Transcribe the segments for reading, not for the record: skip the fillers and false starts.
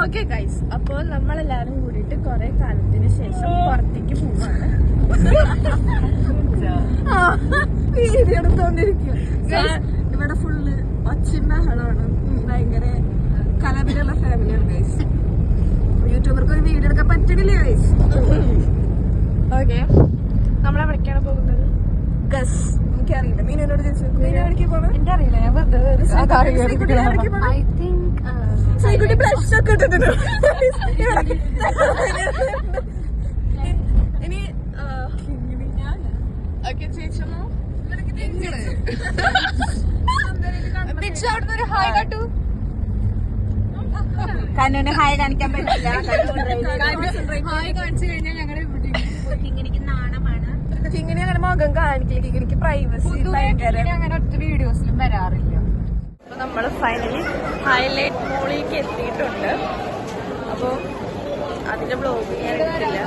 Okay guys, അപ്പോൾ നമ്മളെല്ലാരും കൂടിയിട്ട് കുറെ കാലത്തിന് ശേഷം പുറത്തേക്ക് പോവാണ്. വീഡിയോ എടുത്തോണ്ടിരിക്കും. ഇവിടെ ഫുള്ള് ഒച്ചിൻ ബഹളമാണ്. ഭയങ്കര കലപിലുള്ള ഫാമിലിയാണ് ഗൈസ്. യൂട്യൂബർക്ക് ഒരു വീഡിയോ എടുക്കാൻ പറ്റണില്ല ഗൈസ്. ഓക്കെ, നമ്മളെവിടേക്കാണ് പോകുന്നത്? ഗസ് എനിക്കറിയില്ല. മീനോട് ചോദിച്ചു മീന എവിടേക്ക് പോകണം? എനിക്കറിയില്ല. ഞാൻ ഐ തിങ്ക് ശ്രീകുട്ടി ബ്ലഷ് ഒക്കെ ഇട്ടിട്ടുണ്ട്. ഇനി ഒരു ഹായ് കാട്ടു. കണ്ണുവിന് ഹായ് കാണിക്കാൻ പറ്റില്ല. ഹായ് കാണിച്ചു കഴിഞ്ഞാൽ ഞങ്ങളുടെ കിങ്ങിണിക്ക് നാണമാണ്. കിങ്ങിണി അങ്ങനെ മുഖം കാണിക്കില്ല. കിങ്ങിണിക്ക് പ്രൈവസി ഭയങ്കര. അങ്ങനെ ഒറ്റ വീഡിയോസിലും വരാറില്ല. അപ്പൊ നമ്മള് ഫൈനലി ഹൈലൈറ്റ് മോളിലേക്ക് എത്തിയിട്ടുണ്ട്. അപ്പൊ അതിന്റെ ബ്ലോഗ് ഞാൻ എടുത്തില്ല.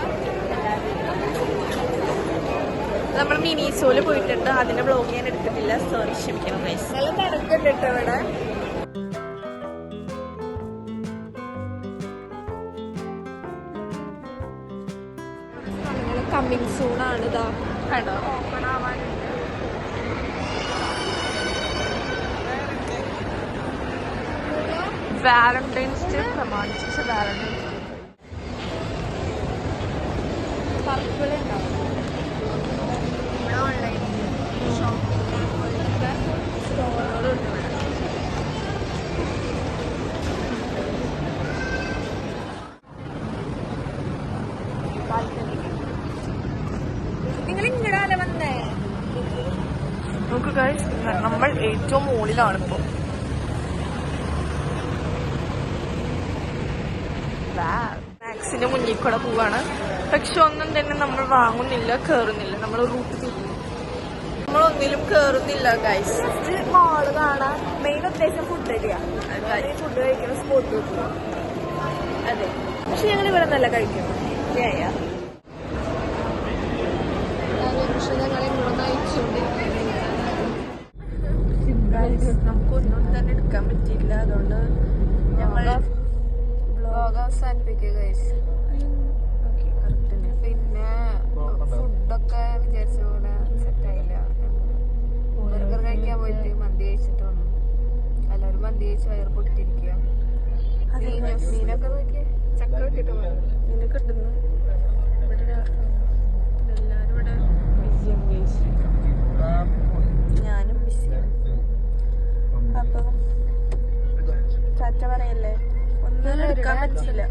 നമ്മൾ മിനിസോയില് പോയിട്ടുണ്ട്. അതിന്റെ ബ്ലോഗ് ഞാൻ എടുത്തിട്ടില്ല. സോറി, ക്ഷമിക്കണം ഗൈസ്. നല്ല തിരക്കുണ്ട് കേട്ടോ ഇവിടെ. കമ്മിങ് സൂൺ ആണ്. ഇതാ കണ്ടോ, ഓപ്പൺ ആവാനുണ്ട്. വാലന്റൈൻസ് ഡേ പ്രമാണിച്ച് വാലന്റൈൻസ് പർപ്പിൾ ഉണ്ടാവും. ഇവിടെ ഓൺലൈൻ ഷോപ്പിംഗ് പോലത്തെ സ്റ്റോറുകളുണ്ട്. നിങ്ങൾ ഇങ്ങടാല വന്നേ. നോക്കൂ ഗൈസ്, നമ്മൾ ഏറ്റവും മുകളിലാണ് ഇപ്പൊ. മാക്സിന്റെ മുന്നിൽ കൂടെ പോവാണ്. പക്ഷെ ഒന്നും തന്നെ നമ്മൾ വാങ്ങുന്നില്ല, കേറുന്നില്ല. നമ്മൾ റൂട്ട് തിരിഞ്ഞു. നമ്മളൊന്നിലും കേറുന്നില്ല ഗൈസ്. മാള് കാണാൻ മെയിൻ ഉദ്ദേശം ഫുഡ് അടിയാ. ഫുഡ് കഴിക്കുന്ന സ്പോട്ട് വെക്കുക. അതെ, പക്ഷെ ഞങ്ങൾ ഇവിടെ നല്ല കഴിക്കണം. പക്ഷെ ഞങ്ങൾ ഇങ്ങോട്ട് നമുക്കൊന്നും തന്നെ എടുക്കാൻ പറ്റിയില്ല. അതുകൊണ്ട് ഞങ്ങൾ ബ്ലോഗ് അവസാനിപ്പിക്കുക ഗൈസ്. പിന്നെ ഫുഡൊക്കെ വിചാരിച്ച പോലെ സെറ്റായില്ല. ബർഗർ കഴിക്കാൻ പോയിട്ട് മന്തി കഴിച്ചിട്ട് വന്നു. എല്ലാവരും മന്തി കഴിച്ച് വയറ് പൊട്ടിയിരിക്കുക. മീനൊക്കെ നോക്കി ചക്ക കിട്ടിട്ട് മീനൊക്കെ കിട്ടുന്നു. എല്ലാവരും ഇവിടെ ബിസിയാണ് ഗൈസ്. ഞാനും ബിസിയാണ്. അപ്പൊ ചാച്ച പറയല്ലേ, ഒന്നും എടുക്കാൻ പറ്റില്ല.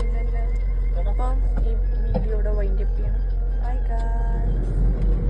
അപ്പം ഈ വീഡിയോയുടെ വൈൻഡപ്പ് ചെയ്യണം. Bye guys.